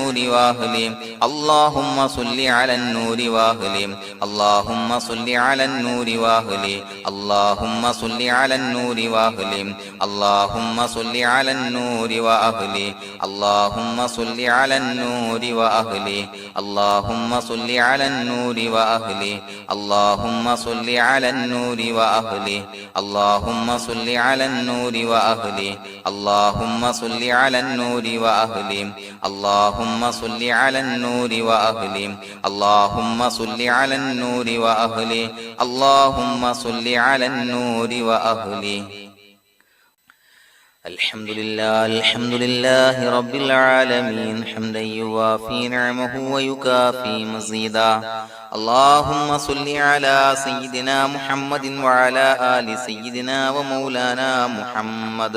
النور وأهله اللهم صل على النور وأهله اللهم صل على النور وأهله اللهم صل على النور وأهله اللهم صل على النور وأهله اللهم صل على النور وأهله اللهم صل على النور وأهله اللهم صل على النور وأهله اللهم صل على النور وأهله اللهم صل على النور وأهله اللهم صل على النور وأهله اللهم صل على النور وأهله اللهم صل على النور وأهله الحمد لله رب العالمين حمدا يوافي نعمه ويكافي مزيدا اللهم صل على سيدنا محمد وعلى آل سيدنا ومولانا محمد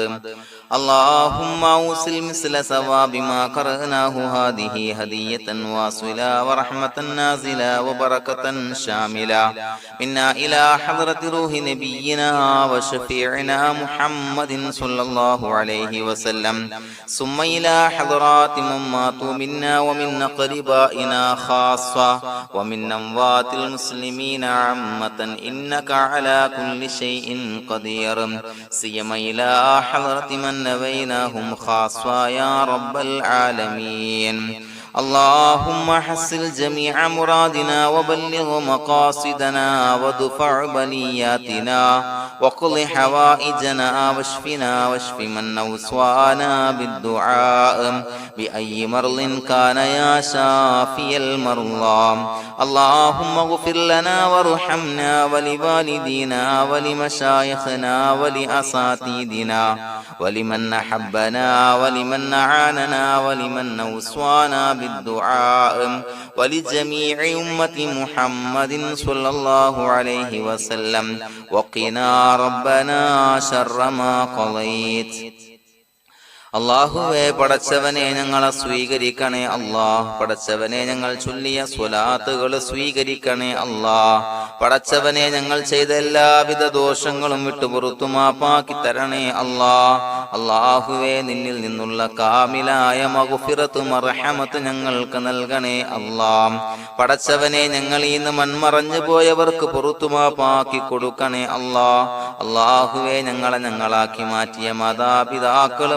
اللهم أوصل مثل ثواب ما قرأناه هذه هدية واصلة ورحمة نازلة وبركة شاملة منا إلى حضرة روح نبينا وشفيعنا محمد صلى الله عليه وسلم ثم إلى حضرات من ماتوا منا ومن أقربائنا خاصة ومن أموات المسلمين عامة إنك على كل شيء قدير سيما إلى حضرة من نبيناهم خاصة يا رب العالمين اللهم حصل جميع مرادنا وبلغ مقاصدنا ودفع بلياتنا وقض حوائجنا واشفنا واشف من أوصانا بالدعاء بأي مرض كان يا شافي المرضى اللهم اغفر لنا وارحمنا ولوالدينا ولمشايخنا ولأساتذتنا ولمن أحبنا ولمن أعاننا ولمن أوصانا بالدعاء ولجميع أمة محمد صلى الله عليه وسلم وقنا ربنا شر ما قضيت അല്ലാഹുവേ പടച്ചവനെ ഞങ്ങളെ സ്വീകരിക്കണേ അല്ലാഹ് പടച്ചവനെ ഞങ്ങൾ ചൊല്ലിയ സ്വലാത്തുകൾ സ്വീകരിക്കണേ അല്ലാഹ് പടച്ചവനെ ഞങ്ങൾ ചെയ്ത എല്ലാവിധ ദോഷങ്ങളും വിട്ടുപുറത്തു മാപ്പാക്കി തരണേ അല്ലാഹ് അല്ലാഹുവേ നിന്നിൽ നിന്നുള്ള കാമിലായ മഗ്ഫിറത്തും റഹ്മത്ത് ഞങ്ങൾക്ക് നൽകണേ അല്ലാഹ് പടച്ചവനെ ഞങ്ങൾ ഇന്ന് മൺമറഞ്ഞു പോയവർക്ക് പുറത്തു മാപ്പാക്കി കൊടുക്കണേ അല്ലാഹ് അല്ലാഹുവേ ഞങ്ങളാക്കി മാറ്റിയ മാതാപിതാക്കൾ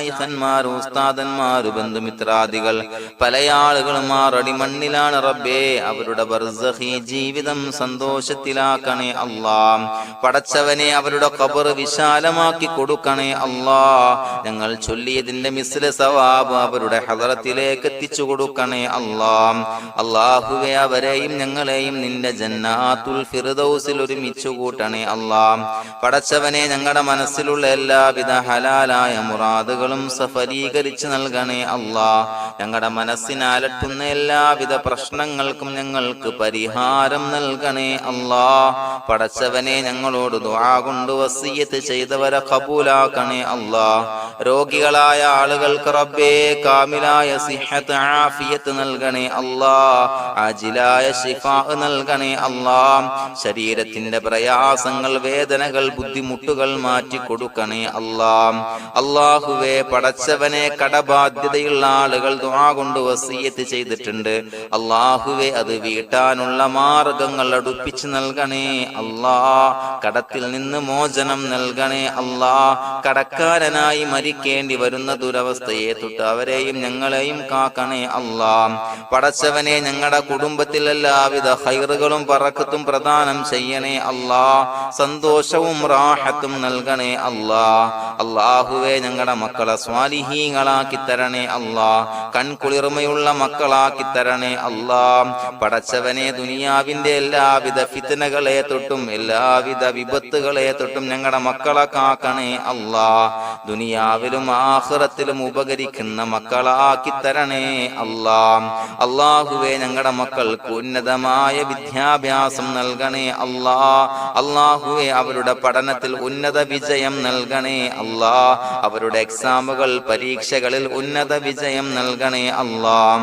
ഖന്മാർ ഉസ്താദന്മാർ ബന്ധുമിത്രാദികൾ പല ആളുകളും ആറടി മണ്ണിലാണ് റബ്ബേ അവരുടെ ബർസഖി ജീവിതം സന്തോഷത്തിലാക്കണേ അല്ലാഹ് പടച്ചവനെ അവരുടെ ഖബർ വിശാലമാക്കി കൊടുക്കണേ അല്ലാഹ് ഞങ്ങൾ ചൊല്ലിയതിന്റെ മിസ്ല സവാബ് അവരുടെ ഹദറത്തിലേക്ക് എത്തിച്ചു കൊടുക്കണേ അല്ലാഹ് അല്ലാഹുവേ അവരെയും ഞങ്ങളെയും നിന്റെ ജന്നാത്തുൽ ഫിർദൗസിൽ ഒരുമിച്ച് കൂട്ടണേ അല്ലാഹ് പടച്ചവനെ ഞങ്ങളുടെ മനസ്സിലുള്ള എല്ലാവിധ ഹലാലായ മുറാദുകളും സഫലീകരിച്ച് നൽകണേ അല്ലാഹ് ഞങ്ങളുടെ മനസ്സിനെ അലട്ടുന്ന എല്ലാവിധ പ്രശ്നങ്ങൾക്കും ഞങ്ങൾക്ക് പരിഹാരം നൽകണേ അല്ലാഹ് പടച്ചവനെ ഞങ്ങളോട് ദുആ കൊണ്ട് വസിയ്യത്ത് ചെയ്തവരെ ഖബൂലാക്കണേ അല്ലാഹ് രോഗികളായ ആളുകൾക്ക് റബ്ബേ കാമിലായ സിഹത്ത് ആഫിയത്ത് നൽകണേ അല്ലാഹ് ആജിലായ ശിഫാ നൽകണേ അല്ലാഹ് ശരീരത്തിന്റെ പ്രയാസങ്ങൾ വേദനകൾ ബുദ്ധിമുട്ടുകൾ മാറ്റി കൊടുക്കണേ അല്ലാഹ് അല്ലാഹുവേ പടച്ചവനെ കടബാധ്യതയുള്ള ആളുകൾ ദുആ കൊണ്ട് വസിയ്യത്ത് ചെയ്തിട്ടുണ്ട് അല്ലാഹുവേ അത് വീട്ടാനുള്ള മാർഗങ്ങൾ അടുപ്പിച്ച് നൽകണേ അല്ലാഹ് കടത്തിൽ നിന്ന് മോചനം നൽകണേ അല്ലാഹ് കടക്കാരനായി മരിക്കേണ്ടി വരുന്ന ദുരവസ്ഥയെ തൊട്ട് അവരെയും ഞങ്ങളെയും കാക്കണേ അല്ലാഹ് പടച്ചവനെ ഞങ്ങളുടെ കുടുംബത്തിൽ എല്ലാവിധ ഖൈറുകളും ബറക്കത്തും പ്രദാനം ചെയ്യണേ അല്ലാഹ് സന്തോഷവും റാഹത്തും നൽകണേ അല്ലാഹ് അല്ലാഹുവേ ഞങ്ങളുടെ മക്കളെ സ്വാലിഹീങ്ങളാക്കി തരണേ അല്ലാഹ് കൺകുളിർമയുള്ള മക്കളാക്കി തരണേ അല്ലാഹ് പടച്ചവനെ ദുനിയാവിന്റെ എല്ലാവിധ ഫിത്നകളെ തൊട്ടും എല്ലാവിധ വിപത്തുകളെ തൊട്ടും ഞങ്ങളുടെ മക്കളെ കാക്കണേ അല്ലാഹ് ദുനിയാവിലും ആഖിറത്തിലും ഉപകരിക്കുന്ന മക്കളാക്കി തരണേ അല്ലാഹ് അല്ലാഹുവേ ഞങ്ങളുടെ മക്കൾക്ക് ഉന്നതമായ വിദ്യാഭ്യാസം നൽകണേ അല്ലാഹ് അല്ലാഹുവേ അവരുടെ പഠനത്തിൽ ഉന്നത വിജയം നൽകണേ അല്ലാഹ് അവരുടെ എക്സാമുകൾ പരീക്ഷകളിൽ ഉന്നത വിജയം നൽകണേ അല്ലാഹ്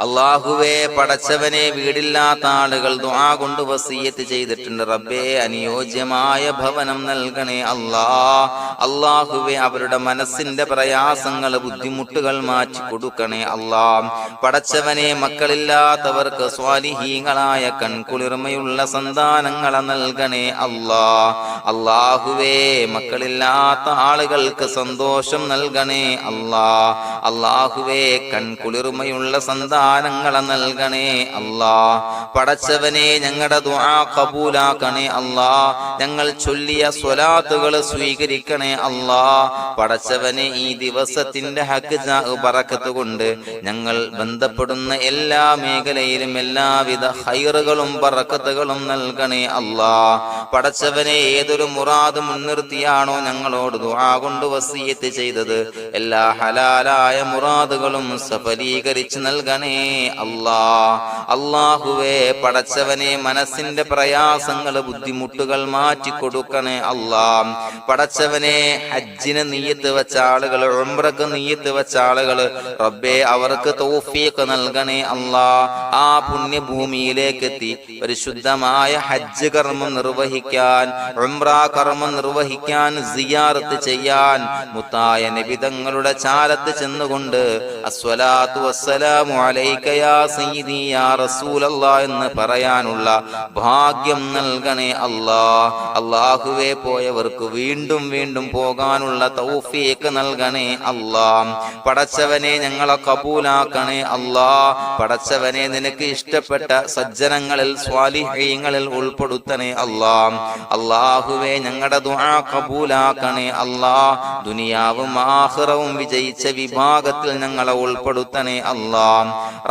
അല്ലാഹുവേ പടച്ചവനെ വീടില്ലാത്ത ആളുകൾ ദുആ കൊണ്ട് വസിയത്ത് ചെയ്തിട്ടുണ്ട്. റബ്ബേ അനുയോജ്യമായ ഭവനം നൽകണേ അല്ലാ. അല്ലാഹുവേ അവരുടെ മനസ്സിന്റെ പ്രയാസങ്ങൾ ബുദ്ധിമുട്ടുകൾ മാറ്റി കൊടുക്കണേ അല്ലാ. പടച്ചവനെ മക്കളില്ലാത്തവർക്ക് സ്വാലിഹീങ്ങളായ കൺകുളിർമയുള്ള സന്താനങ്ങളെ നൽകണേ അല്ലാ. അല്ലാഹുവേ മക്കളില്ലാത്ത ആളുകൾക്ക് സന്തോഷം നൽകണേ അല്ലാ. അല്ലാഹുവേ കൺകുളിർമയുള്ള സന്താനങ്ങളെ നൽകണേ അല്ലാ. പടച്ചവനെ ഞങ്ങളുടെ ദുആ ഖബൂലാക്കണേ അല്ലാ. ഞങ്ങൾ ചൊല്ലിയ സ്വലാത്തുകൾ സ്വീകരിക്കണേ അല്ലാ. പടച്ചവനെ ഈ ദിവസത്തിന്റെ ഹക്ക് ബറക്കത്ത് കൊണ്ട് ഞങ്ങൾ ബന്ധപ്പെടുന്ന എല്ലാ മേഖലയിലും എല്ലാവിധ ഖൈറുകളും ബറക്കത്തുകളും നൽകണേ അല്ലാ. പടച്ചവനെ ഏതൊരു മുറാദ് മുൻനിർത്തിയാണോ ഞങ്ങളോട് ദുആ കൊണ്ട് വസിയത്ത് ചെയ്തത് എല്ലാ ഹലാലായ മുറാദുകളും സഫലീകരിച്ച് നൽകണേ അല്ലാ. അല്ലാഹുവേ പടച്ചവനെ മനസ്സിന്റെ പ്രയാസങ്ങൾ ബുദ്ധിമുട്ടുകൾ മാറ്റി കൊടുക്കണേ അല്ലാ. പടച്ചവനെ ഹജ്ജിന് നിയ്യത്ത് വെച്ച ആളുകൾ, ഉംറക്ക് നിയ്യത്ത് വെച്ച ആളുകൾ റബ്ബേ അവർക്ക് തൗഫീഖ് നൽകണേ അല്ലാ. ആ പുണ്യഭൂമിയിലേക്ക് എത്തി പരിശുദ്ധമായ ഹജ്ജ് കർമ്മം നിർവഹിക്കാൻ, ഉംറ കർമ്മം നിർവഹിക്കാൻ, സിയാറത്ത് ചെയ്യാൻ മുത്തായ നബി തങ്ങളുടെ ചാരത്ത് ചെന്നുകൊണ്ട് അസ്സലാത്തു വസ്സലാമു അലൈക യാ സയ്യിദി യാ റസൂലല്ലാഹ് എന്ന് പറയാനുള്ള ഭാഗ്യം നൽകണേ അല്ലാ. അല്ലാഹുവേ പോയവർക്ക് വീണ്ടും വീണ്ടും പോകാനുള്ള തൗഫീഖ് നൽകണേ അല്ലാ. പടച്ചവനെ ഞങ്ങളെ കബൂലാക്കണേ അല്ലാ. പടച്ചവനെ നിനക്ക് ഇഷ്ടപ്പെട്ട സജ്ജനങ്ങളിൽ സ്വാലിഹീങ്ങളിൽ ഉൾപ്പെടുത്തണേ അല്ലാ. അല്ലാഹുവേ ഞങ്ങളുടെ ദുആ കബൂലാക്കണേ അല്ലാ. ദുനിയാവും ആഖിറവും വിജയിച്ച വിഭാഗത്തിൽ ഞങ്ങളെ ഉൾപ്പെടുത്തണേ അല്ലാ.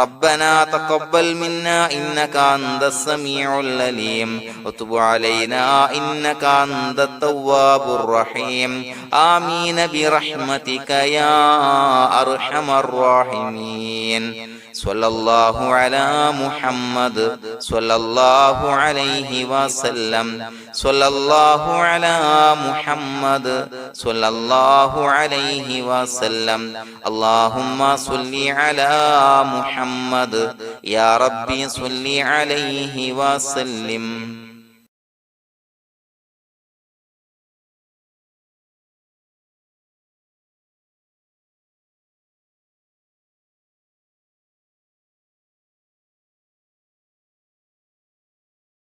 റബ്ബനാ തഖബ്ബൽ മിന്നാ ഇന്നക അൻതസ് സമീഉൽ അലീം വതുബ് അലൈനാ ഇന്നക അൻതത് തവ്വാബുർ റഹീം. ആമീൻ ബിറഹ്മതിക യാ അർഹമർ റഹീമീൻ. സ്വല്ലല്ലാഹു അലാ മുഹമ്മദ് സ്വല്ലല്ലാഹു അലൈഹി വസല്ലം. സ്വല്ലല്ലാഹു അലാ മുഹമ്മദ് സ്വല്ലല്ലാഹു അലൈഹി വസല്ലം. അല്ലാഹുമ്മ സ്വല്ലി അലാ മുഹമ്മദ് യാ റബ്ബി സ്വല്ലി അലൈഹി വസല്ലം.